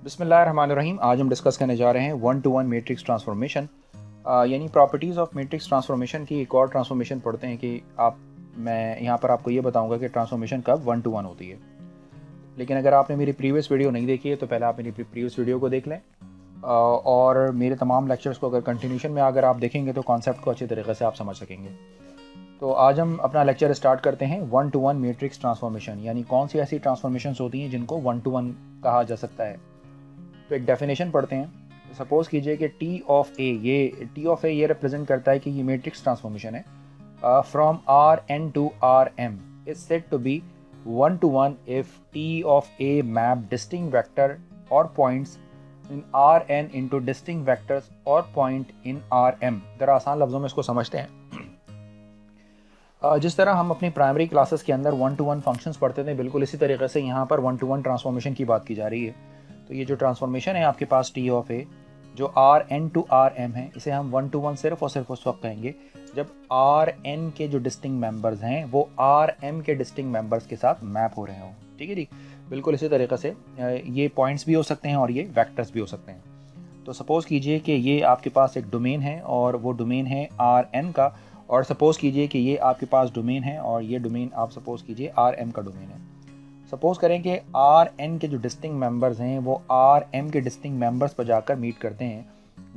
बिस्मिल्लाहिर्रहमानिर्रहीम। आज हम डिस्कस करने जा रहे हैं one to one matrix transformation, यानी प्रॉपर्टीज़ ऑफ मैट्रिक्स ट्रांसफॉर्मेशन की एक और ट्रांसफॉर्मेशन पढ़ते हैं कि मैं यहाँ पर आपको ये बताऊँगा कि ट्रांसफॉर्मेशन कब वन टू वन होती है। लेकिन अगर आपने मेरी प्रीवियस वीडियो नहीं देखी है तो पहले आप मेरी प्रीवियस वीडियो को देख लें, और मेरे तमाम लेक्चर्स को अगर कंटिन्यूशन में अगर आप देखेंगे तो कॉन्सेप्ट को अच्छे तरीके से आप समझ सकेंगे। तो आज हम अपना लेक्चर स्टार्ट करते हैं one to one matrix transformation, यानी कौन सी ऐसी ट्रांसफॉर्मेशंस होती हैं जिनको वन टू वन कहा जा सकता है। तो एक डेफिनेशन पढ़ते हैं। सपोज कीजिए कि टी ऑफ ए ये रिप्रेजेंट करता है कि ये मैट्रिक्स ट्रांसफॉर्मेशन है from R N to R m is said to be one to one if T of A map distinct vector और points in R n into distinct vectors और point in R m. ज़रा आसान लफ्ज़ों में इसको समझते हैं। जिस तरह हम अपनी प्राइमरी क्लासेस के अंदर वन टू वन फंक्शंस पढ़ते थे, बिल्कुल इसी तरीके से यहाँ पर वन टू वन ट्रांसफॉर्मेशन की बात की जा रही है। तो ये जो ट्रांसफॉर्मेशन है आपके पास टी ऑफ ए जो R N to R M है, इसे हम वन टू वन सिर्फ और सिर्फ उस वक्त कहेंगे जब आर एन के जो डिस्टिंक्ट मेंबर्स हैं वो आर एम के डिस्टिंक्ट मेंबर्स के साथ मैप हो रहे हों। ठीक है जी, बिल्कुल इसी तरीके से ये पॉइंट्स भी हो सकते हैं और ये वेक्टर्स भी हो सकते हैं। तो सपोज़ कीजिए कि ये आपके पास एक डोमेन है और वो डोमेन है आर एन का, और सपोज़ कीजिए कि ये आपके पास डोमेन है और ये डोमेन आप सपोज़ कीजिए आर एम का डोमेन है। सपोज़ करें कि आर एन के जो डिस्टिंक्ट मेंबर्स हैं वो आर एम के डिस्टिंक्ट मेंबर्स पर जाकर मीट करते हैं।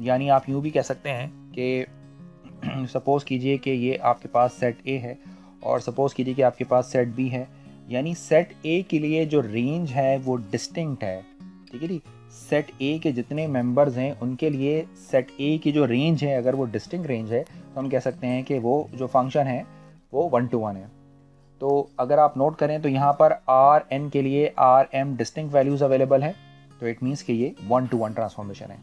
यानी आप यूँ भी कह सकते हैं कि सपोज़ कीजिए कि ये आपके पास सेट ए है और सपोज़ कीजिए कि आपके पास सेट बी है। यानी सेट ए के लिए जो रेंज है वो डिस्टिंक्ट है। ठीक है जी, सेट ए के जितने मेंबर्स हैं उनके लिए सेट ए की जो रेंज है, अगर वो डिस्टिंक्ट रेंज है तो हम कह सकते हैं कि वो जो फंक्शन है वो वन टू वन है। तो अगर आप नोट करें तो यहाँ पर आर एन के लिए R M distinct values available है, तो इट मीन्स कि ये वन टू वन ट्रांसफॉर्मेशन है।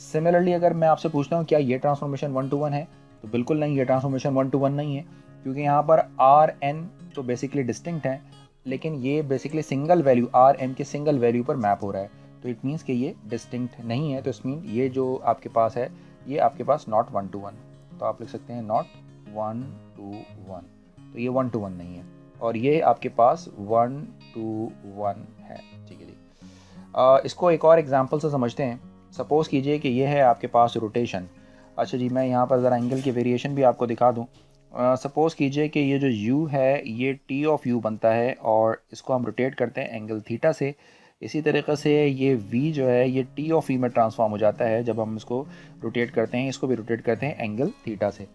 सिमिलरली अगर मैं आपसे पूछता हूँ क्या ये ट्रांसफॉर्मेशन वन टू वन है, तो बिल्कुल नहीं, ये ट्रांसफॉर्मेशन वन टू वन नहीं है, क्योंकि यहाँ पर आर एन तो बेसिकली डिस्टिंक्ट है लेकिन ये basically single value R M के सिंगल वैल्यू पर मैप हो रहा है। तो इट मीन्स कि ये डिस्टिंक्ट नहीं है। तो इस मीन ये जो आपके पास है ये आपके पास नॉट वन टू वन, तो आप लिख सकते हैं नॉट वन टू वन। तो ये वन टू वन नहीं है और ये आपके पास वन टू वन है। ठीक है जी, इसको एक और एग्जांपल से समझते हैं। सपोज़ कीजिए कि ये है आपके पास रोटेशन। अच्छा जी, मैं यहाँ पर ज़रा एंगल की वेरिएशन भी आपको दिखा दूँ। सपोज़ कीजिए कि ये जो u है ये t ऑफ u बनता है और इसको हम रोटेट करते हैं एंगल थीटा से। इसी तरीक़े से ये v जो है ये t ऑफ v में ट्रांसफॉर्म हो जाता है जब हम इसको रोटेट करते हैं, इसको भी रोटेट करते हैं एंगल थीटा से।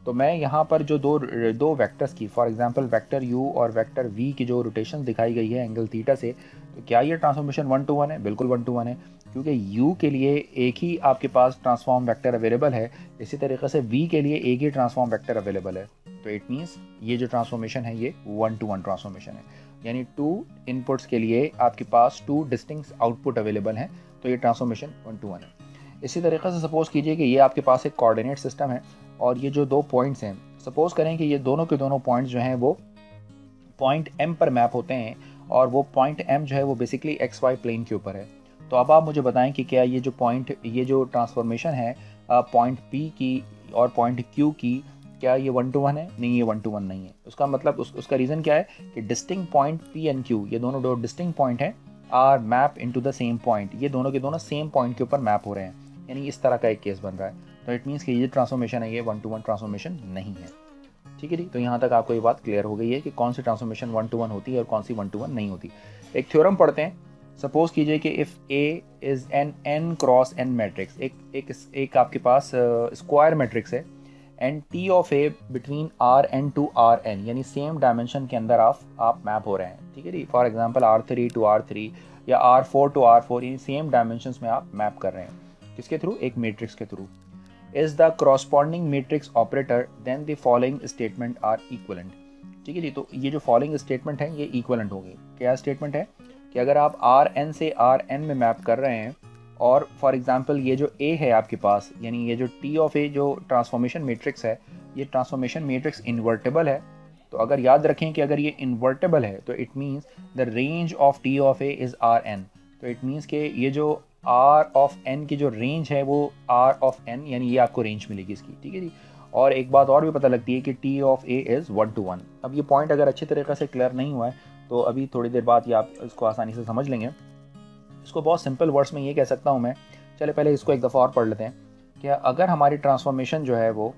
तो मैं यहाँ पर जो दो वेक्टर्स की, फॉर एग्जांपल वेक्टर u और वेक्टर v की जो रोटेशन दिखाई गई है एंगल थीटा से, तो क्या ये ट्रांसफॉर्मेशन वन टू वन है? बिल्कुल वन टू वन है, क्योंकि u के लिए एक ही आपके पास ट्रांसफॉर्म वेक्टर अवेलेबल है, इसी तरीके से v के लिए एक ही ट्रांसफॉर्म वेक्टर अवेलेबल है। तो इट मीन्स ये जो ट्रांसफॉर्मेशन है ये वन टू वन ट्रांसफॉर्मेशन है, यानी टू इनपुट्स के लिए आपके पास टू डिस्टिंक्ट आउटपुट अवेलेबल हैं, तो ये ट्रांसफॉर्मेशन वन टू वन है। इसी तरीके से सपोज़ कीजिए कि ये आपके पास एक कोऑर्डिनेट सिस्टम है और ये जो दो पॉइंट्स हैं, सपोज़ करें कि ये दोनों के दोनों पॉइंट्स जो हैं वो पॉइंट m पर मैप होते हैं और वो पॉइंट m जो है वो बेसिकली एक्स वाई प्लेन के ऊपर है। तो अब आप मुझे बताएं कि क्या ये जो ट्रांसफॉर्मेशन है पॉइंट p की और पॉइंट q की, क्या ये वन टू वन है? नहीं, ये वन टू वन नहीं है। उसका मतलब उसका रीज़न क्या है कि distinct point p and q, ये दोनों दो डिस्टिंक्ट पॉइंट हैं, R map into the same point. ये दोनों के दोनों सेम पॉइंट के ऊपर मैप हो रहे हैं, यानी इस तरह का एक केस बन रहा है। तो इट मीन्स कि ये ट्रांसफॉर्मेशन है ये वन टू वन ट्रांसफॉर्मेशन नहीं है। ठीक है जी, तो यहाँ तक आपको ये बात क्लियर हो गई है कि कौन सी ट्रांसफॉर्मेशन वन टू वन होती है और कौन सी वन टू वन नहीं होती। एक थ्योरम पढ़ते हैं। सपोज कीजिए कि if A is an n cross n matrix, एक आपके पास स्क्वायर मैट्रिक्स है, and T of A between R N to R N, यानी सेम डायमेंशन के अंदर आप मैप हो रहे हैं। ठीक है जी, for example R3 to R3 या R4 टू R4, यानी सेम डायमेंशंस में आप मैप कर रहे हैं। किसके थ्रू? एक मैट्रिक्स के through. Is the corresponding matrix operator then the following statement are equivalent। ठीक है जी, तो ये जो फॉलोइंग स्टेटमेंट है ये इक्वलेंट होगी। क्या स्टेटमेंट है कि अगर आप आर एन से आर एन में मैप कर रहे हैं और फॉर एग्जांपल ये जो ए है आपके पास, यानी ये जो टी ऑफ ए जो ट्रांसफॉर्मेशन मैट्रिक्स है, ये ट्रांसफॉर्मेशन मैट्रिक्स इन्वर्टेबल है। तो अगर याद रखें कि अगर ये इन्वर्टेबल है तो it means the range of T of A is R N. तो इट मीन्स कि ये जो आर ऑफ एन की जो रेंज है वो आर ऑफ एन, यानी ये आपको रेंज मिलेगी इसकी। ठीक है जी, और एक बात और भी पता लगती है कि T of A is one to one. अब ये पॉइंट अगर अच्छी तरीके से क्लियर नहीं हुआ है तो अभी थोड़ी देर बाद ये आप इसको आसानी से समझ लेंगे। इसको बहुत सिंपल वर्ड्स में ये कह सकता हूँ मैं, चले पहले इसको एक दफ़ा और पढ़ लेते हैं कि अगर हमारी ट्रांसफॉर्मेशन जो है वो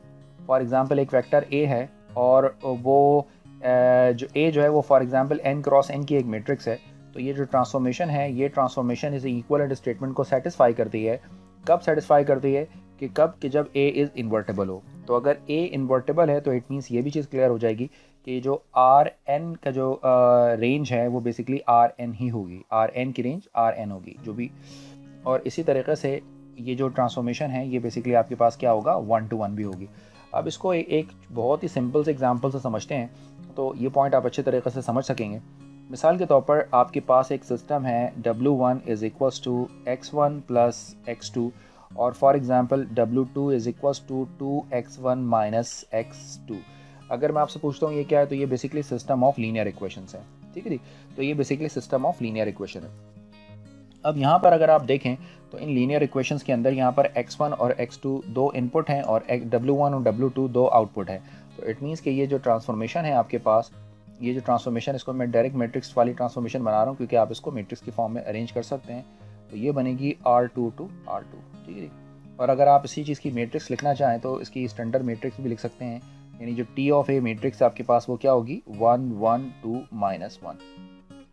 फॉर एग्जांपल एक वेक्टर ए है और वो जो ए जो है वो for example n cross n की एक मैट्रिक्स है, तो ये जो ट्रांसफॉर्मेशन है ये ट्रांसफॉर्मेशन इस इक्विवेलेंट स्टेटमेंट को सेटिस्फाई करती है। कब सेटिस्फाई करती है कि जब a इज़ इन्वर्टेबल हो। तो अगर a इन्वर्टेबल है तो इट मीन्स ये भी चीज़ क्लियर हो जाएगी कि जो आर एन का जो रेंज है वो बेसिकली आर एन ही होगी, आर एन की रेंज आर एन होगी जो भी। और इसी तरीके से ये जो ट्रांसफॉर्मेशन है ये बेसिकली आपके पास क्या होगा, 1 to 1 भी होगी। अब इसको एक बहुत ही सिंपल से एग्जांपल से समझते हैं तो ये पॉइंट आप अच्छे तरीके से समझ सकेंगे। मिसाल के तौर पर आपके पास एक सिस्टम है W1 is equals to x1 plus x2 और for example W2 is equals to 2x1 minus x2। अगर मैं आपसे पूछता हूँ ये क्या है, तो ये basically system of linear equations है, ठीक है जी। तो ये basically system of linear equation है। अब यहाँ पर अगर आप देखें तो इन लीनियर इक्वेशंस के अंदर यहाँ पर x1 और x2 दो इनपुट हैं और W1 और W2 दो आउटपुट है। तो इट मीन्स कि ये जो ट्रांसफॉर्मेशन है आपके पास, ये जो ट्रांसफॉर्मेशन, इसको मैं डायरेक्ट मैट्रिक्स वाली ट्रांसफॉर्मेशन बना रहा हूँ क्योंकि आप इसको मैट्रिक्स की फॉर्म में अरेंज कर सकते हैं। तो ये बनेगी R2 to R2, ठीक है। और अगर आप इसी चीज़ की मैट्रिक्स लिखना चाहें तो इसकी स्टैंडर्ड मैट्रिक्स भी लिख सकते हैं, यानी जो T ऑफ ए मैट्रिक्स आपके पास वो क्या होगी, 1 1 2 -1,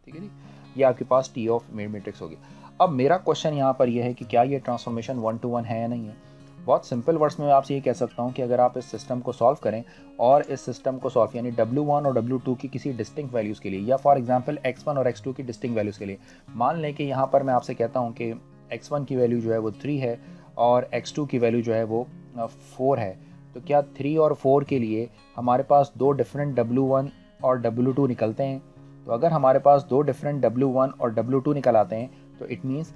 ठीक है जी। ये आपके पास T ऑफ मैट्रिक्स होगी। अब मेरा क्वेश्चन यहाँ पर यह है कि क्या ये ट्रांसफॉर्मेशन 1 to 1 है या नहीं है। बहुत सिंपल वर्ड्स में मैं आपसे ये कह सकता हूँ कि अगर आप इस सिस्टम को सॉल्व करें और इस सिस्टम को सॉल्व यानी W1 और W2 की किसी डिस्टिंक्ट वैल्यूज़ के लिए या फॉर एग्जांपल x1 और x2 की डिस्टिंक्ट वैल्यूज़ के लिए, मान लें कि यहाँ पर मैं आपसे कहता हूँ कि x1 की वैल्यू जो है वो 3 है और x2 की वैल्यू जो है वो 4 है। तो क्या 3 और 4 के लिए हमारे पास दो डिफरेंट W1 और W2 निकलते हैं। तो अगर हमारे पास दो डिफरेंट W1 और W2 निकल आते हैं तो इट मीन्स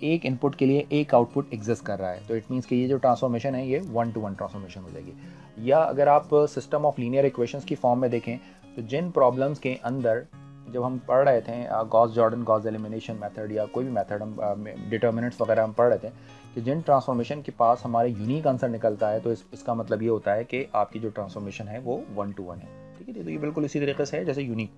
एक इनपुट के लिए एक आउटपुट एग्जिस्ट कर रहा है। तो इट मीन्स कि ये जो ट्रांसफॉर्मेशन है ये 1 to 1 ट्रांसफॉर्मेशन हो जाएगी। या अगर आप सिस्टम ऑफ लीनियर इक्वेशंस की फॉर्म में देखें तो जिन प्रॉब्लम्स के अंदर जब हम पढ़ रहे थे Gauss Jordan Gauss elimination method या कोई भी मेथड हम डिटर्मिनेंट्स वगैरह हम पढ़ रहे थे कि जिन ट्रांसफॉर्मेशन के पास हमारे यूनिक आंसर निकलता है तो इसका मतलब ये होता है कि आपकी जो ट्रांसफॉर्मेशन है वो 1 to 1 है, ठीक है। तो ये बिल्कुल इसी तरीके से है जैसे यूनिक।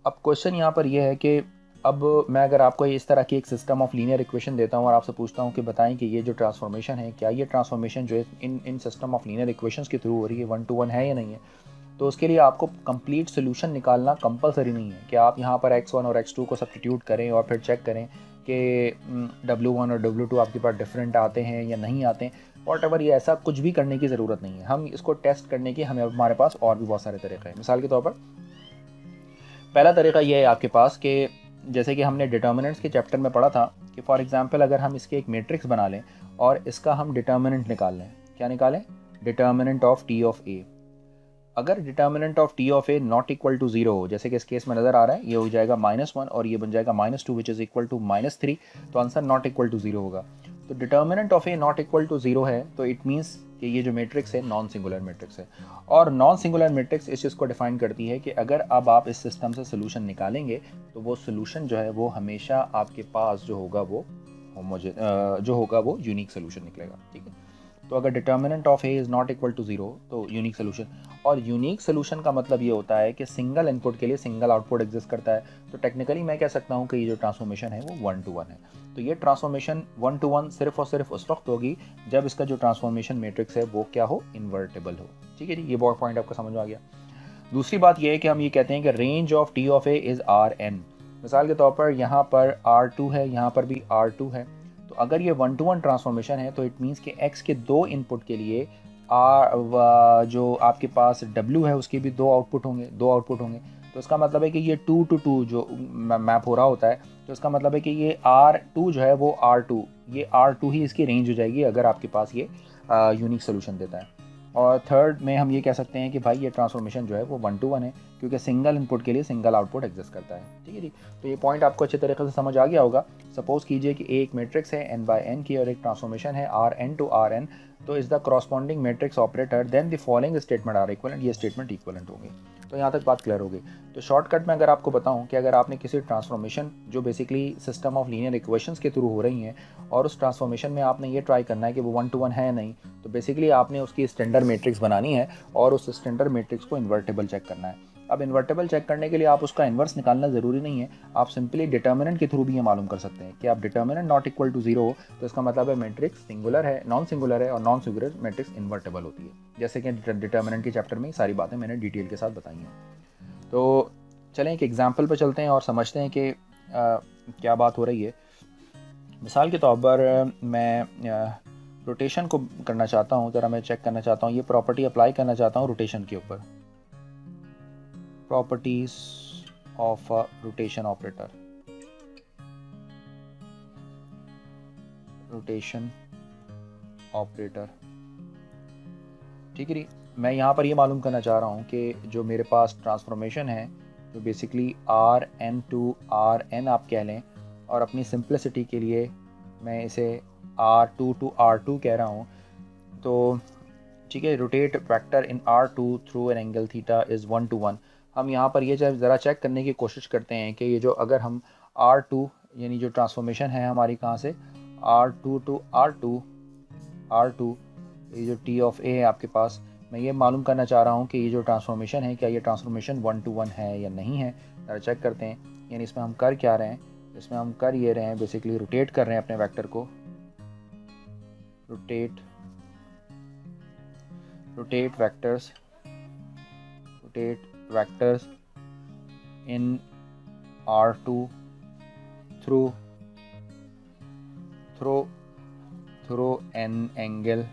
अब क्वेश्चन यहाँ पर यह है कि अब मैं अगर आपको इस तरह की एक सिस्टम ऑफ लीनियर इक्वेशन देता हूँ और आपसे पूछता हूँ कि बताएं कि ये जो ट्रांसफॉर्मेशन है, क्या ये ट्रांसफॉर्मेशन जो है इन सिस्टम ऑफ लीनियर इक्वेशंस के थ्रू हो रही है 1 to 1 है या नहीं है, तो उसके लिए आपको कंप्लीट सोल्यूशन निकालना कंपलसरी नहीं है कि आप यहाँ पर x1 और x2 को सब्स्टिट्यूट करें और फिर चेक करें कि W1 और W2 आपके पास डिफरेंट आते हैं या नहीं आते हैं। वॉटएवर, ये ऐसा कुछ भी करने की ज़रूरत नहीं है। हम इसको टेस्ट करने की हमारे पास और भी बहुत सारे तरीके हैं। मिसाल के तौर पर पहला तरीका ये है आपके पास कि जैसे कि हमने डिटर्मिनेंट्स के चैप्टर में पढ़ा था कि फॉर एग्जांपल अगर हम इसके एक मैट्रिक्स बना लें और इसका हम डिटर्मिनेंट निकाल लें, क्या निकालें, determinant of T of A। अगर determinant of T of A not equal to 0 हो, जैसे कि इस केस में नज़र आ रहा है, ये हो जाएगा -1 और ये बन जाएगा -2 विच इज़ इक्वल टू -3, तो आंसर नॉट इक्वल टू 0 होगा। तो determinant of A not equal to 0 है तो इट मीन्स कि ये जो मैट्रिक्स है नॉन सिंगुलर मैट्रिक्स है। और नॉन सिंगुलर मैट्रिक्स इस चीज़ को डिफाइन करती है कि अगर अब आप इस सिस्टम से सोल्यूशन निकालेंगे तो वो सोल्यूशन जो है वो हमेशा आपके पास जो होगा वो यूनिक सोल्यूशन निकलेगा, ठीक है। तो अगर determinant of A is not equal to 0 तो यूनिक सोल्यूशन, और यूनिक सोल्यूशन का मतलब ये होता है कि सिंगल इनपुट के लिए सिंगल आउटपुट एग्जिस्ट करता है। तो टेक्निकली मैं कह सकता हूँ कि ये जो ट्रांसफॉर्मेशन है वो 1 to 1 है। तो ये ट्रांसफॉर्मेशन 1 to 1 सिर्फ और सिर्फ उस वक्त होगी जब इसका जो ट्रांसफॉर्मेशन मैट्रिक्स है वो क्या हो, इन्वर्टेबल हो, ठीक है जी। ये बहुत पॉइंट आपको समझ में आ गया। दूसरी बात ये है कि हम ये कहते हैं कि range of T of A is Rn। मिसाल के तौर पर यहाँ पर R2 है, यहाँ पर भी R2 है। तो अगर ये 1 to 1 ट्रांसफॉर्मेशन है तो इट मीन्स कि x के दो इनपुट के लिए जो आपके पास W है उसके भी दो आउटपुट होंगे। तो इसका मतलब है कि ये 2 to 2 जो मैप हो रहा होता है, तो इसका मतलब है कि ये R2 जो है वो R2, ये R2 ही इसकी रेंज हो जाएगी अगर आपके पास ये यूनिक सोल्यूशन देता है। और थर्ड में हम ये कह सकते हैं कि भाई ये ट्रांसफॉर्मेशन जो है वो 1 to 1 है क्योंकि सिंगल इनपुट के लिए सिंगल आउटपुट एग्जिस्ट करता है, ठीक है जी। तो ये पॉइंट आपको अच्छे तरीके से समझ आ गया होगा। सपोज कीजिए कि एक मैट्रिक्स है n/n की और एक ट्रांसफॉर्मेशन है Rn to Rn, तो is the corresponding matrix operator then the following statement are equivalent, ये स्टेटमेंट इक्विवेलेंट होंगे। तो यहाँ तक बात क्लियर होगी। तो शॉर्टकट में अगर आपको बताऊं कि अगर आपने किसी ट्रांसफॉर्मेशन जो basically system of linear equations के थ्रू हो रही हैं और उस ट्रांसफॉर्मेशन में आपने ये ट्राई करना है कि वो 1 to 1 है या नहीं, तो बेसिकली आपने उसकी स्टैंडर्ड मैट्रिक्स बनानी है और उस स्टैंडर्ड मैट्रिक्स को इन्वर्टेबल चेक करना है। अब इन्वर्टेबल चेक करने के लिए आप उसका इन्वर्स निकालना ज़रूरी नहीं है, आप सिंपली डिटर्मिनेंट के थ्रू भी ये मालूम कर सकते हैं कि आप डिटर्मिनेंट नॉट इक्वल टू 0 हो तो इसका मतलब है मैट्रिक्स सिंगुलर है, नॉन सिंगुलर है, और नॉन सिंगुलर मैट्रिक्स इन्वर्टेबल होती है। जैसे कि डिटर्मिनेंट के चैप्टर में सारी बातें मैंने डिटेल के साथ बताई हैं। तो चलें एक एग्जाम्पल पर चलते हैं और समझते हैं कि क्या बात हो रही है। मिसाल के तौर पर मैं रोटेशन को करना चाहता हूँ, ज़रा मैं चेक करना चाहता हूँ, ये प्रॉपर्टी अप्लाई करना चाहता हूँ रोटेशन के ऊपर, properties of a rotation operator, rotation operator, ठीक है। मैं यहाँ पर ये मालूम करना चाह रहा हूँ कि जो मेरे पास ट्रांसफॉर्मेशन है जो basically R N to R N आप कह लें, और अपनी सिंप्लिसिटी के लिए मैं इसे R2 to R2 कह रहा हूँ। तो ठीक है, rotate vector in R2 through an angle theta is 1 to 1। हम यहाँ पर ये ज़रा चेक करने की कोशिश करते हैं कि ये जो अगर हम R2 यानी जो ट्रांसफॉर्मेशन है हमारी कहाँ से R2 to R2 ये जो T of A है आपके पास, मैं ये मालूम करना चाह रहा हूँ कि ये जो ट्रांसफॉर्मेशन है क्या ये ट्रांसफॉर्मेशन 1 to 1 है या नहीं है। ज़रा चेक करते हैं। यानी इसमें हम कर क्या रहे हैं, इसमें हम कर ये रहे हैं बेसिकली रोटेट कर रहे हैं अपने वेक्टर को, rotate vectors in R2 through an angle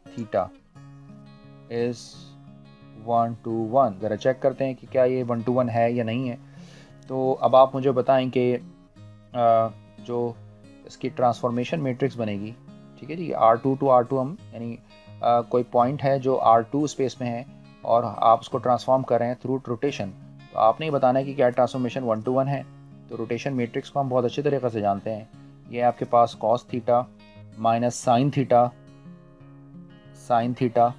theta is 1 to 1। ज़रा चेक करते हैं कि क्या ये 1 to 1 है या नहीं है। तो अब आप मुझे बताएं कि जो इसकी ट्रांसफॉर्मेशन मैट्रिक्स बनेगी, ठीक है जी, R2 to R2 हम यानी कोई पॉइंट है जो R2 स्पेस में है और आप उसको ट्रांसफॉर्म कर रहे हैं थ्रू रोटेशन, तो आपने ही बताना है कि क्या ट्रांसफॉर्मेशन 1 to 1 है। तो रोटेशन मैट्रिक्स को हम बहुत अच्छे तरीके से जानते हैं। ये आपके पास cos theta minus sine theta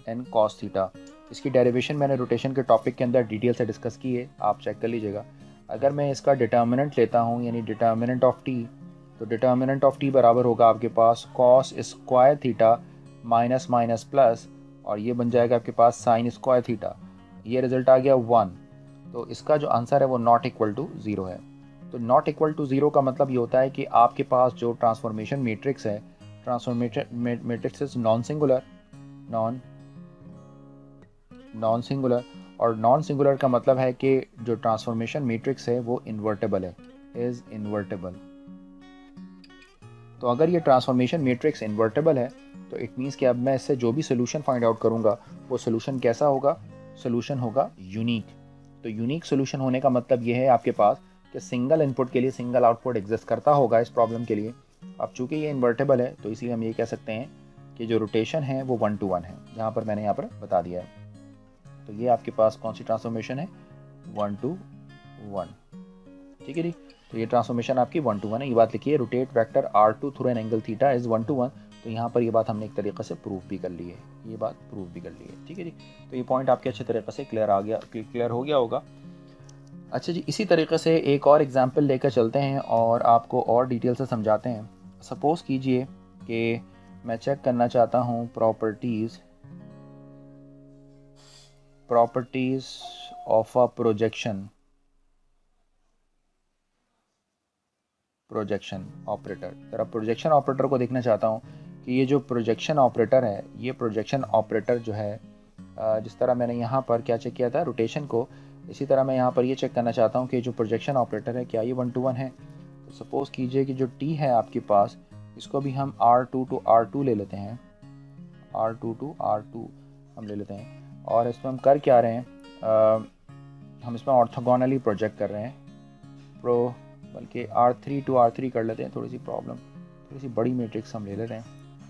and cos theta. इसकी डेरिवेशन मैंने रोटेशन के टॉपिक के अंदर डिटेल से डिस्कस की है, आप चेक कर लीजिएगा। अगर मैं इसका डिटर्मिनेंट लेता हूँ यानी डिटर्मिनेंट ऑफ टी, तो डिटर्मिनेंट ऑफ टी बराबर होगा आपके पास cos square theta minus minus plus, और ये बन जाएगा आपके पास साइन स्क्वायर थीटा। ये रिजल्ट आ गया 1। तो इसका जो आंसर है वो नॉट इक्वल टू 0 है। तो नॉट इक्वल टू 0 का मतलब ये होता है कि आपके पास जो ट्रांसफॉर्मेशन मैट्रिक्स है, transformation matrix is non singular, और नॉन सिंगुलर का मतलब है कि जो ट्रांसफॉर्मेशन मैट्रिक्स है वो इन्वर्टेबल है, इज इन्वर्टेबल। तो अगर ये ट्रांसफॉर्मेशन मैट्रिक्स इन्वर्टेबल है तो इट मीन्स कि अब मैं इससे जो भी सोल्यूशन फाइंड आउट करूंगा वो सोल्यूशन कैसा होगा, सोल्यूशन होगा यूनिक। तो यूनिक सोल्यूशन होने का मतलब ये है आपके पास कि सिंगल इनपुट के लिए सिंगल आउटपुट एग्जिस्ट करता होगा इस प्रॉब्लम के लिए। अब चूंकि ये इन्वर्टेबल है तो इसलिए हम ये कह सकते हैं कि जो रोटेशन है वो 1 to 1 है, जहाँ पर मैंने यहाँ पर बता दिया है। तो ये आपके पास कौन सी ट्रांसफॉर्मेशन है, 1 to 1, ठीक है जी। तो ये ट्रांसफॉर्मेशन आपकी 1 to 1 है। ये बात लिखिए, rotate vector R2 through an angle theta is 1 to 1। तो यहाँ पर ये बात हमने एक तरीके से प्रूफ भी कर ली है, ये बात प्रूफ भी कर ली है, ठीक है जी। तो ये पॉइंट आपके अच्छे तरीके से क्लियर हो गया होगा। अच्छा जी, इसी तरीके से एक और एग्जांपल लेकर चलते हैं और आपको और डिटेल से समझाते हैं। सपोज़ कीजिए कि मैं चेक करना चाहता हूँ properties of a projection operator. जरा प्रोजेक्शन ऑपरेटर को देखना चाहता हूँ कि ये जो प्रोजेक्शन ऑपरेटर है, ये प्रोजेक्शन ऑपरेटर जो है जिस तरह मैंने यहाँ पर क्या चेक किया था रोटेशन को, इसी तरह मैं यहाँ पर ये चेक करना चाहता हूँ कि जो प्रोजेक्शन ऑपरेटर है क्या ये 1 to 1 है। तो सपोज़ कीजिए कि जो टी है आपके पास, इसको भी हम R2 to R2 ले लेते हैं, R2 to R2 हम ले लेते हैं। और इसमें हम कर क्या रहे हैं, हम इसमें ऑर्थोगोनली प्रोजेक्ट कर रहे हैं, बल्कि R3 to R3 कर लेते हैं, थोड़ी सी बड़ी मैट्रिक्स हम ले लेते हैं।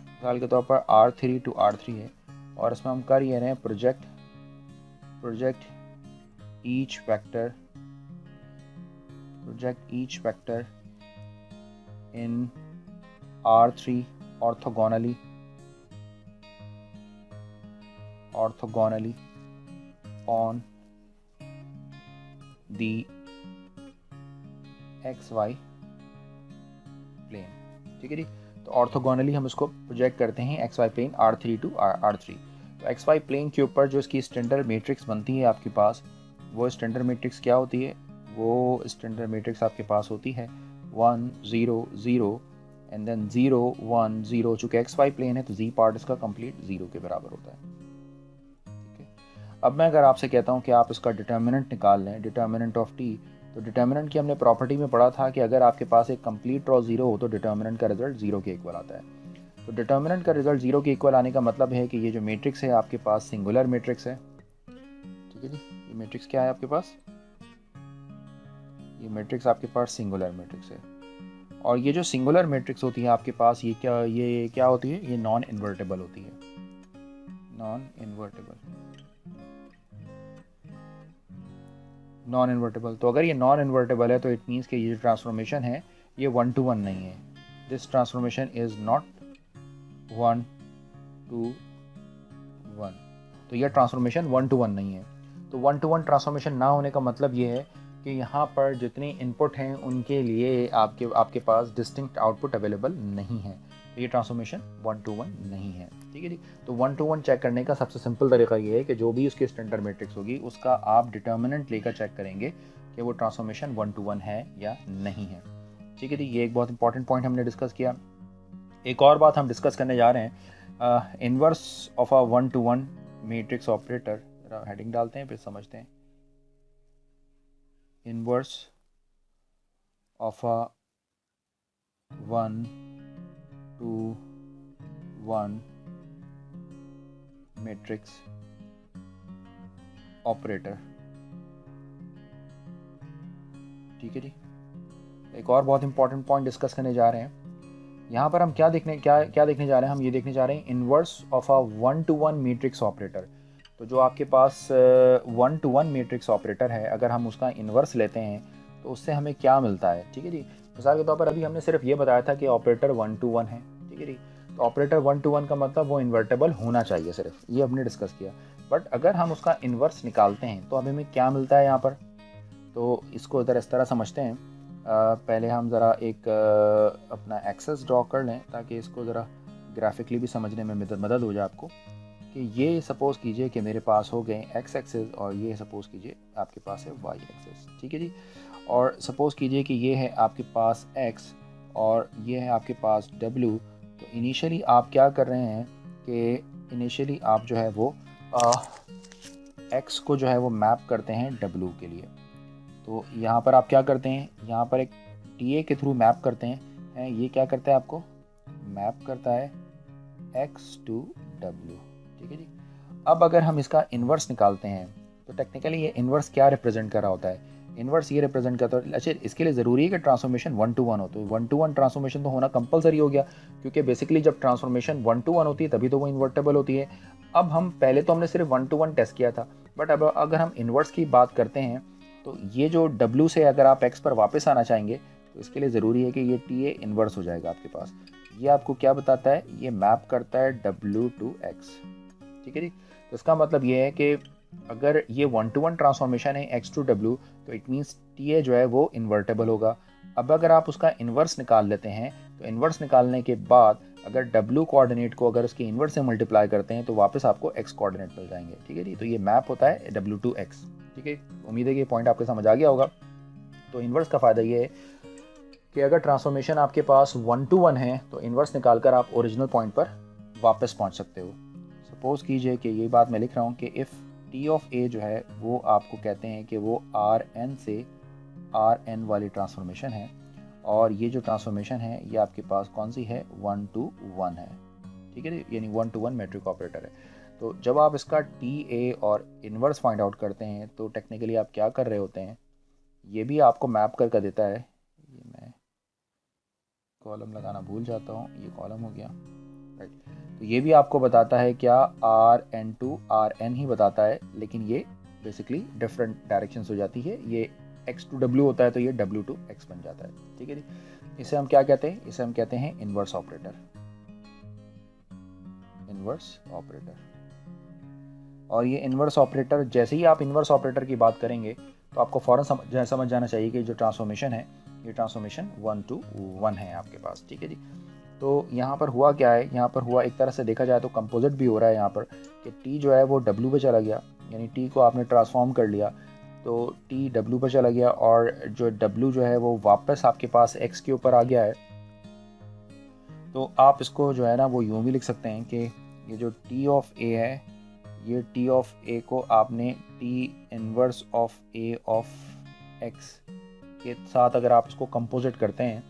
मिसाल के तौर पर R3 to R3 है और इसमें हम कर ये रहे हैं project each vector in R3 orthogonally on the XY plane, ठीक है जी। तो ऑर्थोगोनली हम इसको प्रोजेक्ट करते हैं XY plane R3 to R3। तो एक्स वाई प्लेन के ऊपर जो इसकी स्टैंडर्ड मैट्रिक्स बनती है आपके पास, वो स्टैंडर्ड मैट्रिक्स क्या होती है? वो स्टैंडर्ड मैट्रिक्स आपके पास होती है 1 0 0 एंड देन 0 1 0। चूँकि एक्स वाई प्लेन है तो जी पार्ट इसका कंप्लीट 0 के बराबर होता है। ठीक है, अब मैं अगर आपसे कहता हूँ कि आप इसका डिटर्मिनेंट निकाल लें, डिटर्मिनेंट ऑफ टी, तो डिटर्मिनेंट की हमने प्रॉपर्टी में पढ़ा था कि अगर आपके पास एक कंप्लीट रो 0 हो तो डिटर्मिनेंट का रिजल्ट 0 के इक्वल आता है। तो डिटर्मिनेंट का रिजल्ट 0 के इक्वल आने का मतलब है कि ये जो मैट्रिक्स है आपके पास सिंगुलर मैट्रिक्स है। ठीक है जी, ये मैट्रिक्स क्या है आपके पास? ये मैट्रिक्स आपके पास सिंगुलर मैट्रिक्स है। और ये जो सिंगुलर मैट्रिक्स होती है आपके पास, ये क्या होती है? ये नॉन इन्वर्टेबल होती है, नॉन इन्वर्टेबल। तो अगर ये नॉन इन्वर्टेबल है तो इट मीन्स कि ये जो ट्रांसफॉर्मेशन है ये 1 to 1 नहीं है। This transformation is not 1 to 1। तो यह ट्रांसफॉर्मेशन 1 to 1 नहीं है। तो 1 to 1 ट्रांसफॉर्मेशन ना होने का मतलब ये है कि यहाँ पर जितने इनपुट हैं उनके लिए आपके पास डिस्टिंक्ट आउटपुट अवेलेबल नहीं है। तो ये ट्रांसफॉर्मेशन 1 to 1 नहीं है। ठीक है जी। तो 1 to 1 चेक करने का सबसे सिंपल तरीका ये है कि जो भी उसकी स्टैंडर्ड मैट्रिक्स होगी उसका आप डिटर्मिनेंट लेकर चेक करेंगे कि वो ट्रांसफॉर्मेशन 1 to 1 है या नहीं है। ठीक है जी, ये एक बहुत इंपॉर्टेंट पॉइंट हमने डिस्कस किया। एक और बात हम डिस्कस करने जा रहे हैं, inverse of a 1 to 1 matrix operator. Heading डालते हैं फिर समझते हैं। Inverse of a 1 to 1 matrix operator. ठीक है जी, एक और बहुत इंपॉर्टेंट पॉइंट डिस्कस करने जा रहे हैं। यहाँ पर हम क्या देखने जा रहे हैं? हम ये देखने जा रहे हैं inverse of a 1 to 1 matrix operator. तो जो आपके पास 1 to 1 मैट्रिक्स ऑपरेटर है, अगर हम उसका इन्वर्स लेते हैं तो उससे हमें क्या मिलता है? ठीक है जी, मिसाल के तौर पर अभी हमने सिर्फ ये बताया था कि ऑपरेटर 1 to 1 है। ठीक है जी, तो ऑपरेटर 1 to 1 का मतलब वो इन्वर्टेबल होना चाहिए, सिर्फ ये हमने डिस्कस किया। बट अगर हम उसका इन्वर्स निकालते हैं तो हमें क्या मिलता है यहाँ पर? तो इसको इस तरह समझते हैं। पहले हम ज़रा एक अपना एक्सेस ड्रॉ कर लें ताकि इसको ज़रा ग्राफिकली भी समझने में मदद हो जाए आपको। कि ये सपोज़ कीजिए कि मेरे पास हो गए एक्स एक्सेस और ये सपोज़ कीजिए आपके पास है वाई एक्सेस। ठीक है जी, और सपोज़ कीजिए कि ये है आपके पास एक्स और ये है आपके पास डब्ल्यू। तो इनिशियली आप क्या कर रहे हैं कि इनिशियली आप जो है वो एक्स को जो है वो मैप करते हैं डब्ल्यू के लिए। तो यहाँ पर आप क्या करते हैं? यहाँ पर एक टी के थ्रू मैप करते हैं। ये क्या करता है? आपको मैप करता है एक्स टू डब्ल्यू। ठीक है जी। अब अगर हम इसका इन्वर्स निकालते हैं तो टेक्निकली ये इन्वर्स क्या रिप्रेजेंट कर रहा होता है? इन्वर्स ये रिप्रेजेंट करता है, अच्छा इसके लिए ज़रूरी है कि ट्रांसफॉर्मेशन 1 to 1 हो। तो 1 to 1 ट्रांसफॉर्मेशन तो होना कंपलसरी हो गया, क्योंकि बेसिकली जब ट्रांसफॉर्मेशन 1 to 1 होती है तभी तो वो इन्वर्टेबल होती है। अब हम पहले तो हमने सिर्फ 1 to 1 टेस्ट किया था, बट अब अगर हम इन्वर्स की बात करते हैं तो ये जो W से अगर आप X पर वापस आना चाहेंगे तो इसके लिए ज़रूरी है कि ये TA इन्वर्स हो जाएगा आपके पास। ये आपको क्या बताता है? ये मैप करता है W to X। ठीक है जी, तो इसका मतलब ये है कि अगर ये 1 to 1 ट्रांसफॉर्मेशन है X to W तो इट मीन्स TA जो है वो इन्वर्टेबल होगा। अब अगर आप उसका इन्वर्स निकाल लेते हैं तो इन्वर्स निकालने के बाद अगर W कोऑर्डिनेट को अगर उसके इन्वर्स से मल्टीप्लाई करते हैं तो वापस आपको X कोऑर्डिनेट मिल जाएंगे। ठीक है जी, तो ये मैप होता है W to X। ठीक है, उम्मीद है कि ये पॉइंट आपको समझ आ गया होगा। तो इन्वर्स का फ़ायदा ये है कि अगर ट्रांसफॉर्मेशन आपके पास 1 to 1 है तो इन्वर्स निकालकर आप ओरिजिनल पॉइंट पर वापस पहुंच सकते हो। सपोज़ कीजिए कि ये बात मैं लिख रहा हूँ कि इफ़ टी ऑफ ए जो है वो आपको कहते हैं कि वो आर एन से आर एन वाली ट्रांसफॉर्मेशन है, और ये जो ट्रांसफॉर्मेशन है ये आपके पास कौन सी है? 1 to 1 है। ठीक है, यानी 1 to 1 मैट्रिक ऑपरेटर है। तो जब आप इसका टी ए और इन्वर्स फाइंड आउट करते हैं तो टेक्निकली आप क्या कर रहे होते हैं? ये भी आपको मैप करके देता है। ये मैं कॉलम लगाना भूल जाता हूँ, ये कॉलम हो गया, राइट। तो ये भी आपको बताता है क्या? R N to R n ही बताता है, लेकिन ये बेसिकली डिफरेंट डायरेक्शन हो जाती है। ये एक्स टू डब्ल्यू होता है तो ये डब्ल्यू टू एक्स बन जाता है। ठीक है जी, इसे हम क्या कहते हैं? इसे हम कहते हैं इन्वर्स ऑपरेटर। Inverse operator. और ये इन्वर्स ऑपरेटर, जैसे ही आप इन्वर्स ऑपरेटर की बात करेंगे तो आपको फ़ौरन समझ जाना चाहिए कि जो ट्रांसफॉर्मेशन है ये ट्रांसफॉर्मेशन 1 to 1 है आपके पास। ठीक है जी, तो यहाँ पर हुआ क्या है, यहाँ पर हुआ एक तरह से देखा जाए तो कंपोजिट भी हो रहा है यहाँ पर कि टी जो है वो डब्ल्यू पे चला गया, यानी टी को आपने ट्रांसफॉर्म कर लिया तो टी डब्ल्यू पर चला गया और जो डब्ल्यू जो है वो वापस आपके पास एक्स के ऊपर आ गया है। तो आप इसको जो है ना वो यूँ भी लिख सकते हैं कि ये जो टी ऑफ ए है, ये टी ऑफ ए को आपने T inverse of A of x के साथ अगर आप इसको कंपोजिट करते हैं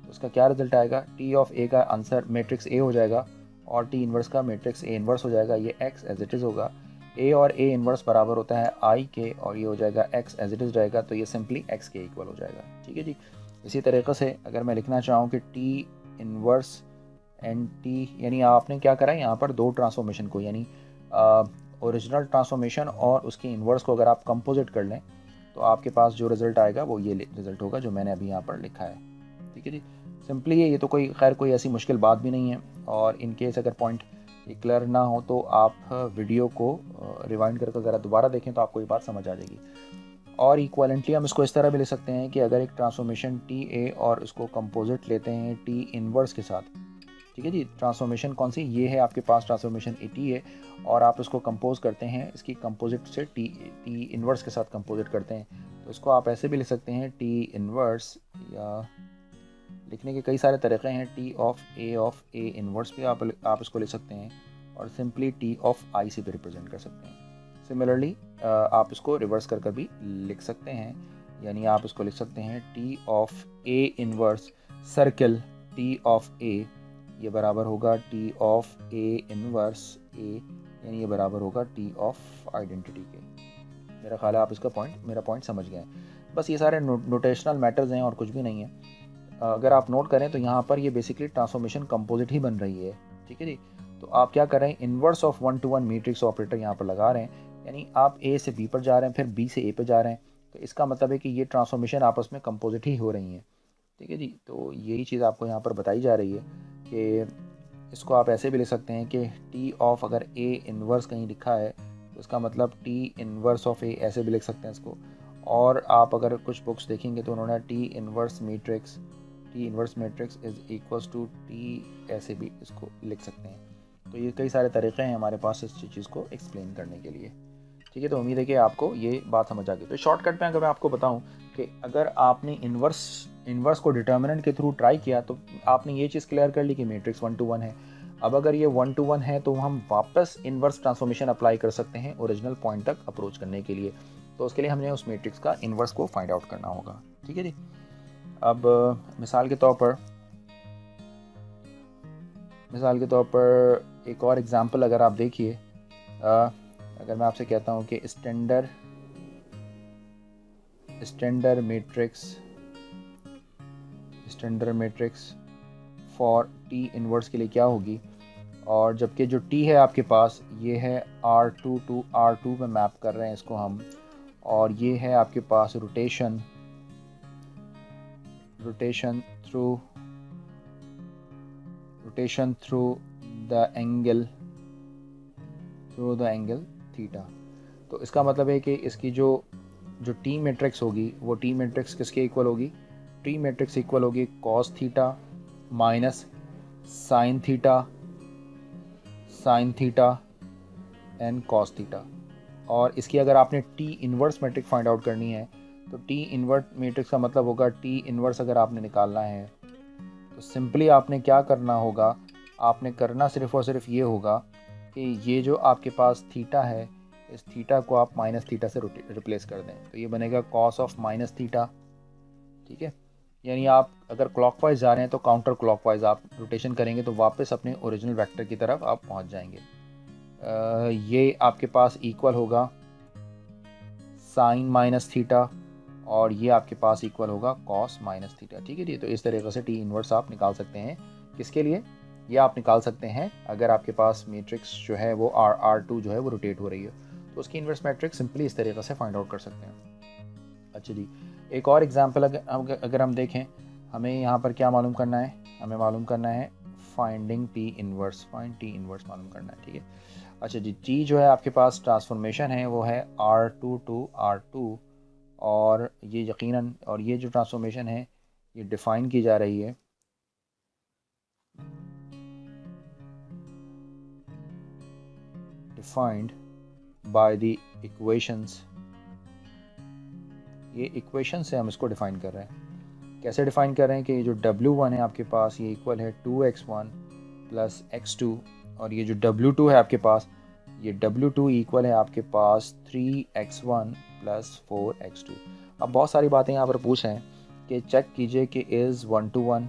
तो उसका क्या रिजल्ट आएगा, टी ऑफ ए का आंसर मैट्रिक्स ए हो जाएगा और टी इनवर्स का मैट्रिक्स ए इनवर्स हो जाएगा। ये एक्स एज इट इज़ होगा, ए और ए इनवर्स बराबर होता है आई के और ये हो जाएगा एक्स एज इट इज़ रहेगा, तो ये सिंपली एक्स के इक्वल हो जाएगा। ठीक है जी। इसी तरीके से अगर मैं लिखना चाहूँ कि टी इनवर्स एंड टी, यानी आपने क्या करा है यहाँ पर दो ट्रांसफॉर्मेशन को, यानी ओरिजिनल ट्रांसफॉर्मेशन और उसकी इन्वर्स को अगर आप कंपोजिट कर लें तो आपके पास जो रिज़ल्ट आएगा वो ये रिज़ल्ट होगा जो मैंने अभी यहाँ पर लिखा है। ठीक है जी, सिंपली ये तो कोई ऐसी मुश्किल बात भी नहीं है। और इन केस अगर पॉइंट क्लियर ना हो तो आप वीडियो को रिवाइंड करके ज़रा दोबारा देखें तो आपको ये बात समझ आ जाएगी। और इक्वलेंटली हम इसको इस तरह भी ले सकते हैं कि अगर एक ट्रांसफॉर्मेशन टी ए और उसको कंपोजिट लेते हैं टी इनवर्स के साथ, ठीक है जी, ट्रांसफॉर्मेशन कौन सी, ये है आपके पास ट्रांसफॉर्मेशन ए टी है और आप इसको कंपोज करते हैं इसकी कंपोजिट से टी इनवर्स के साथ कंपोजिट करते हैं, तो इसको आप ऐसे भी लिख सकते हैं टी इनवर्स, या लिखने के कई सारे तरीक़े हैं, टी ऑफ ए इनवर्स भी आप इसको लिख सकते हैं और सिंपली टी ऑफ आई से भी रिप्रेजेंट कर सकते हैं। सिमिलरली आप इसको रिवर्स कर भी लिख सकते हैं, यानी आप इसको लिख सकते हैं T of A inverse circle T of A, ये बराबर होगा T of A inverse A, यानी ये बराबर होगा टी ऑफ आइडेंटिटी के। मेरा ख्याल है आप मेरा पॉइंट समझ गए हैं। बस ये सारे नोटेशनल मैटर्स हैं और कुछ भी नहीं है। अगर आप नोट करें तो यहाँ पर ये बेसिकली ट्रांसफॉर्मेशन कंपोजिट ही बन रही है। ठीक है जी, तो आप क्या कर रहे हैं, inverse of 1 to 1 matrix operator यहाँ पर लगा रहे हैं, यानी आप ए से बी पर जा रहे हैं फिर बी से ए पर जा रहे हैं, तो इसका मतलब है कि ये ट्रांसफॉर्मेशन आपस में कंपोजिट ही हो रही हैं। ठीक है जी, तो यही चीज़ आपको यहाँ पर बताई जा रही है कि इसको आप ऐसे भी लिख सकते हैं कि टी ऑफ, अगर ए इन्वर्स कहीं लिखा है तो इसका मतलब टी इन्वर्स ऑफ ए, ऐसे भी लिख सकते हैं इसको। और आप अगर कुछ बुक्स देखेंगे तो उन्होंने T inverse matrix is equals to T, ऐसे भी इसको लिख सकते हैं। तो ये कई सारे तरीक़े हैं हमारे पास इस चीज़ को एक्सप्लेन करने के लिए। ठीक है, तो उम्मीद है कि आपको ये बात समझ आ गई। तो शॉर्टकट में अगर मैं आपको बताऊं कि अगर आपने इन्वर्स को डिटर्मिनेंट के थ्रू ट्राई किया तो आपने ये चीज़ क्लियर कर ली कि मैट्रिक्स 1 to 1 है। अब अगर ये 1 to 1 है तो हम वापस इन्वर्स ट्रांसफॉर्मेशन अप्लाई कर सकते हैं ओरिजिनल पॉइंट तक अप्रोच करने के लिए। तो उसके लिए हमने उस मैट्रिक्स का इन्वर्स को फाइंड आउट करना होगा। ठीक है जी। अब मिसाल के तौर पर एक और एग्जांपल अगर आप देखिए, अगर मैं आपसे कहता हूँ कि standard matrix for T inverse के लिए क्या होगी, और जबकि जो टी है आपके पास ये है R2 to R2 में मैप कर रहे हैं इसको हम, और ये है आपके पास rotation through the angle theta. तो इसका मतलब है कि इसकी जो टी मैट्रिक्स होगी वो टी मैट्रिक्स किसके इक्वल होगी, टी मैट्रिक्स इक्वल होगी cos theta minus sine theta and cos theta. और इसकी अगर आपने T inverse matrix find out करनी है तो टी इन्वर्स मैट्रिक्स का मतलब होगा टी इन्वर्स अगर आपने निकालना है तो सिंपली आपने क्या करना होगा, आपने करना सिर्फ और सिर्फ ये होगा कि ये जो आपके पास थीटा है इस थीटा को आप माइनस थीटा से रिप्लेस कर दें, तो ये बनेगा कॉस ऑफ माइनस थीटा। ठीक है, यानी आप अगर क्लॉकवाइज जा रहे हैं तो काउंटर क्लॉकवाइज आप रोटेशन करेंगे तो वापस अपने ओरिजिनल वेक्टर की तरफ आप पहुंच जाएंगे। ये आपके पास इक्वल होगा साइन माइनस थीटा और ये आपके पास इक्वल होगा कॉस माइनस थीटा। ठीक है जी, तो इस तरीके से टी इनवर्स आप निकाल सकते हैं। किसके लिए, ये आप निकाल सकते हैं अगर आपके पास मैट्रिक्स जो है वो R2 जो है वो रोटेट हो रही है तो उसकी इन्वर्स मैट्रिक्स सिंपली इस तरीके से फाइंड आउट कर सकते हैं। अच्छा जी, एक और एग्जांपल अगर हम देखें, हमें यहाँ पर क्या मालूम करना है, हमें मालूम करना है फाइंड टी इन्वर्स मालूम करना है। ठीक है, अच्छा जी, टी जो है आपके पास ट्रांसफॉर्मेशन है वो है R2 to R2 और ये ये जो ट्रांसफॉर्मेशन है ये डिफ़ाइन की जा रही है डिफाइंड बाय द इक्वेशंस, ये इक्वेशन से हम इसको डिफाइन कर रहे हैं। कैसे डिफाइन कर रहे हैं कि ये जो W1 है आपके पास ये इक्वल है 2x1 प्लस x2, और ये जो W2 है आपके पास, ये W2 इक्वल है आपके पास 3x1 प्लस 4x2। अब बहुत सारी बातें यहाँ पर पूछ रहे हैं कि चेक कीजिए कि इज़ 1 to 1,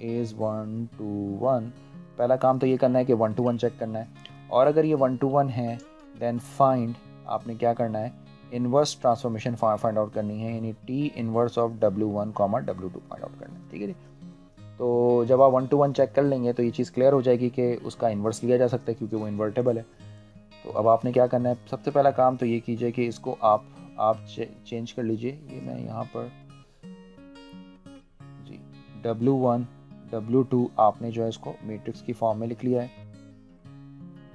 इज़ 1 to 1। पहला काम तो ये करना है कि 1 to 1 चेक करना है, और अगर ये 1 to 1 है देन फाइंड, आपने क्या करना है, इन्वर्स ट्रांसफॉर्मेशन फाइंड आउट करनी है, यानी T inverse of W1, W2 find out करना है। ठीक है जी। तो जब आप 1 to 1 चेक कर लेंगे तो ये चीज़ क्लियर हो जाएगी कि उसका इन्वर्स लिया जा सकता है क्योंकि वो इन्वर्टेबल है। तो अब आपने क्या करना है, सबसे पहला काम तो ये कीजिए कि इसको आप चेंज कर लीजिए। ये मैं यहाँ पर जी W1 W2 आपने जो है इसको मैट्रिक्स की फॉर्म में लिख लिया है।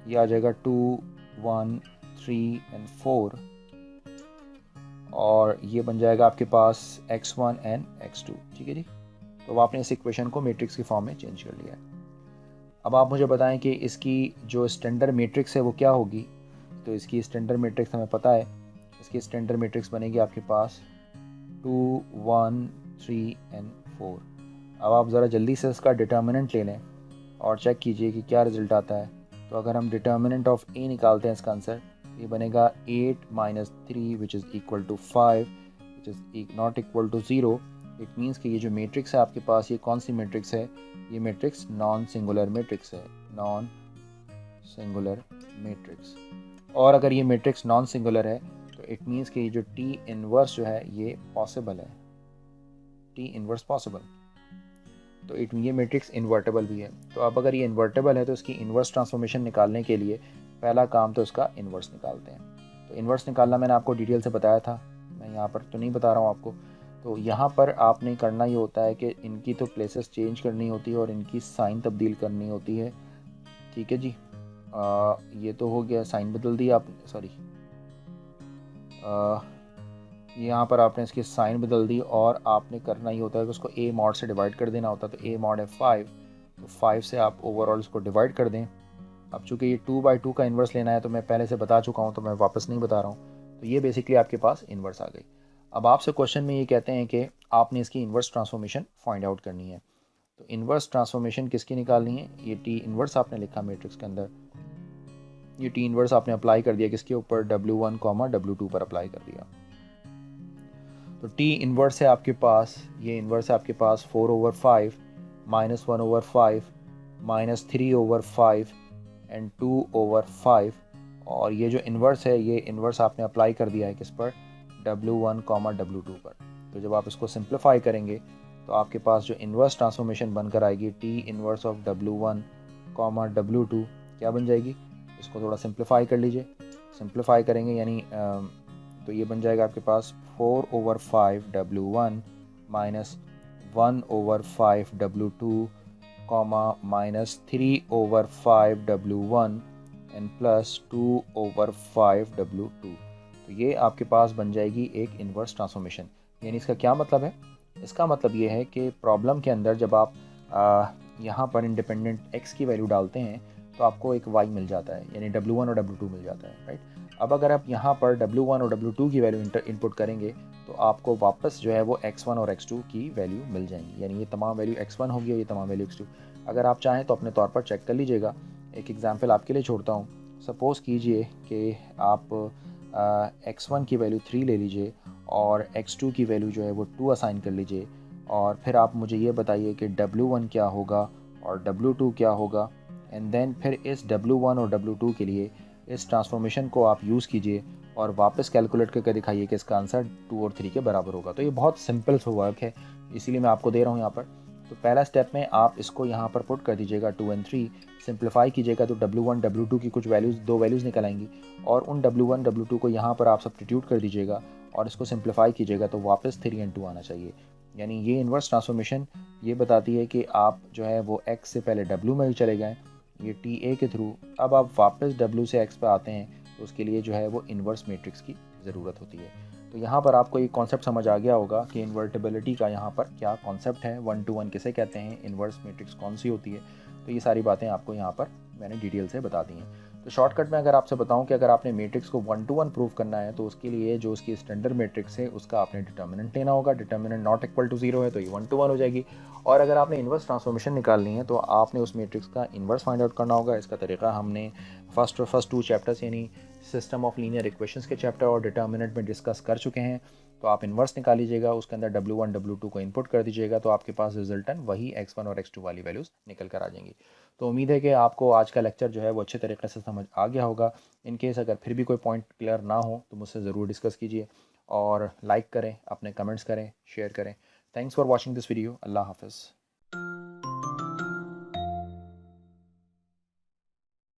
ये आ जाएगा 2 1 3 एंड 4, और ये बन जाएगा आपके पास x1 एंड x2। ठीक है जी। तो अब आपने इस इक्वेशन को मैट्रिक्स की फॉर्म में चेंज कर लिया है। अब आप मुझे बताएं कि इसकी जो स्टैंडर्ड मैट्रिक्स है वो क्या होगी। तो इसकी स्टैंडर्ड मैट्रिक्स हमें पता है, इसकी स्टैंडर्ड मैट्रिक्स बनेगी आपके पास 2 1 3 एंड 4। अब आप ज़रा जल्दी से इसका डिटर्मिनेंट ले लें और चेक कीजिए कि क्या रिजल्ट आता है। तो अगर हम डिटर्मिनेंट ऑफ ए निकालते हैं इसका आंसर, ये बनेगा 8 minus 3 which is equal to 5 which is not equal to 0। It means कि ये जो मैट्रिक्स है आपके पास, ये कौन सी मैट्रिक्स है, ये मैट्रिक्स नॉन सिंगुलर मैट्रिक्स है, नॉन सिंगुलर मैट्रिक्स। और अगर ये मैट्रिक्स नॉन सिंगुलर है तो इट मीन्स कि ये जो टी इनवर्स जो है ये पॉसिबल है, टी इनवर्स पॉसिबल। तो ये मैट्रिक्स इन्वर्टेबल भी है। तो अब अगर ये इन्वर्टेबल है तो इसकी इन्वर्स ट्रांसफॉर्मेशन निकालने के लिए पहला काम तो इसका इन्वर्स निकालते हैं। तो इन्वर्स निकालना मैंने आपको डिटेल से बताया था, मैं यहाँ पर तो नहीं बता रहा हूँ आपको। तो यहाँ पर आपने करना ये होता है कि इनकी तो प्लेसेस चेंज करनी होती है और इनकी साइन तब्दील करनी होती है। ठीक है जी। ये तो हो गया, साइन बदल दिया आपने, सॉरी यहाँ पर आपने इसकी साइन बदल दी, और आपने करना ही होता है कि उसको a मॉड से डिवाइड कर देना होता है। तो a मॉड है 5, तो 5 से आप ओवरऑल इसको डिवाइड कर दें। अब चूँकि ये 2/2 का इन्वर्स लेना है तो मैं पहले से बता चुका हूँ, तो मैं वापस नहीं बता रहा हूँ। तो ये बेसिकली आपके पास इन्वर्स आ गई। अब आपसे क्वेश्चन में ये कहते हैं कि आपने इसकी इन्वर्स ट्रांसफॉर्मेशन फाइंड आउट करनी है। तो इन्वर्स ट्रांसफॉर्मेशन किसकी निकालनी है, ये टी इन्वर्स आपने लिखा मैट्रिक्स के अंदर, ये टी इन्वर्स आपने अप्लाई कर दिया किसके ऊपर, W1, W2 पर अप्लाई कर दिया। तो टी इन्वर्स है आपके पास, ये इन्वर्स है आपके पास 4/5 माइनस 1/5 माइनस 3/5 एंड 2/5, और ये जो इन्वर्स है ये इन्वर्स आपने अप्लाई कर दिया है किस पर, W1, W2 पर। तो जब आप इसको सिंप्लीफाई करेंगे तो आपके पास जो इन्वर्स ट्रांसफॉर्मेशन बनकर आएगी T inverse of W1, W2 क्या बन जाएगी, इसको थोड़ा सिंप्लीफाई कर लीजिए। सिंप्लीफाई करेंगे यानी तो ये बन जाएगा आपके पास 4/5 W1 minus 1/5 W2 minus 3/5 W1 and plus 2/5 W2। तो ये आपके पास बन जाएगी एक इन्वर्स ट्रांसफॉर्मेशन। यानी इसका क्या मतलब है, इसका मतलब ये है कि प्रॉब्लम के अंदर जब आप यहाँ पर इंडिपेंडेंट x की वैल्यू डालते हैं तो आपको एक y मिल जाता है, यानी W1 और W2 मिल जाता है, राइट। अब अगर आप यहाँ पर W1 और W2 की वैल्यू इनपुट करेंगे तो आपको वापस जो है वो x1 और x2 की वैल्यू मिल जाएंगी, यानी ये तमाम वैल्यू x1 होगी और ये तमाम वैल्यू x2। अगर आप चाहें तो अपने तौर पर चेक कर लीजिएगा। एक एग्जांपल आपके लिए छोड़ता हूँ। सपोज़ कीजिए कि आप x1 की वैल्यू 3 ले लीजिए और x2 की वैल्यू जो है वो 2 असाइन कर लीजिए, और फिर आप मुझे ये बताइए कि W1 क्या होगा और W2 क्या होगा, एंड देन फिर इस W1 और W2 के लिए इस ट्रांसफॉर्मेशन को आप यूज़ कीजिए और वापस कैलकुलेट करके दिखाइए कि इसका आंसर 2 और 3 के बराबर होगा। तो ये बहुत सिंपल सा वर्क है, इसीलिए मैं आपको दे रहा हूँ यहाँ पर। तो पहला स्टेप में आप इसको यहाँ पर पुट कर दीजिएगा 2 और 3, सिंप्लीफाई कीजिएगा तो W1 W2 की कुछ वैल्यूज़, 2 वैल्यूज़ निकल आएंगी, और उन W1 W2 को यहाँ पर आप सब्स्टिट्यूट कर दीजिएगा और इसको सिंप्लीफाई कीजिएगा तो वापस 3 और 2 आना चाहिए। यानी ये इन्वर्स ट्रांसफॉर्मेशन ये बताती है कि आप जो है वो x से पहले W में चले गए, ये TA के थ्रू, अब आप वापस W से x पे आते हैं तो उसके लिए जो है वो इन्वर्स मैट्रिक्स की ज़रूरत होती है। तो यहाँ पर आपको ये कॉन्सेप्ट समझ आ गया होगा कि इन्वर्टिबिलिटी का यहाँ पर क्या कॉन्सेप्ट है, 1 to 1 किसे कहते हैं, इन्वर्स मैट्रिक्स कौन सी होती है। तो ये सारी बातें आपको यहाँ पर मैंने डिटेल से बता दी हैं। तो शॉर्टकट में अगर आपसे बताऊं कि अगर आपने मैट्रिक्स को 1 to 1 प्रूव करना है तो उसके लिए जो उसकी स्टैंडर्ड मैट्रिक्स है उसका आपने डिटर्मिनेंट लेना होगा। डिटर्मिनेंट नॉट इक्वल टू 0 है तो ये 1 to 1 हो जाएगी। और अगर आपने इन्वर्स ट्रांसफॉर्मेशन निकालनी है तो आपने उस मैट्रिक्स का इन्वर्स फाइंड आउट करना होगा। इसका तरीका हमने फर्स्ट 2 चैप्टर्स यानी सिस्टम ऑफ लीनियर इक्वेशंस के चैप्टर और डिटर्मिनेंट में डिस्कस कर चुके हैं। तो आप इन्वर्स निकाल लीजिएगा, उसके अंदर W1 W2 को इनपुट कर दीजिएगा तो आपके पास रिजल्टेंट वही x1 और x2 वाली वैल्यूज़ निकल कर आ जाएंगी। तो उम्मीद है कि आपको आज का लेक्चर जो है वो अच्छे तरीके से समझ आ गया होगा। इन केस अगर फिर भी कोई पॉइंट क्लियर ना हो तो मुझसे ज़रूर डिस्कस कीजिए और लाइक करें, अपने कमेंट्स करें, शेयर करें। Thanks for watching this video. अल्लाह हाफ़िज़।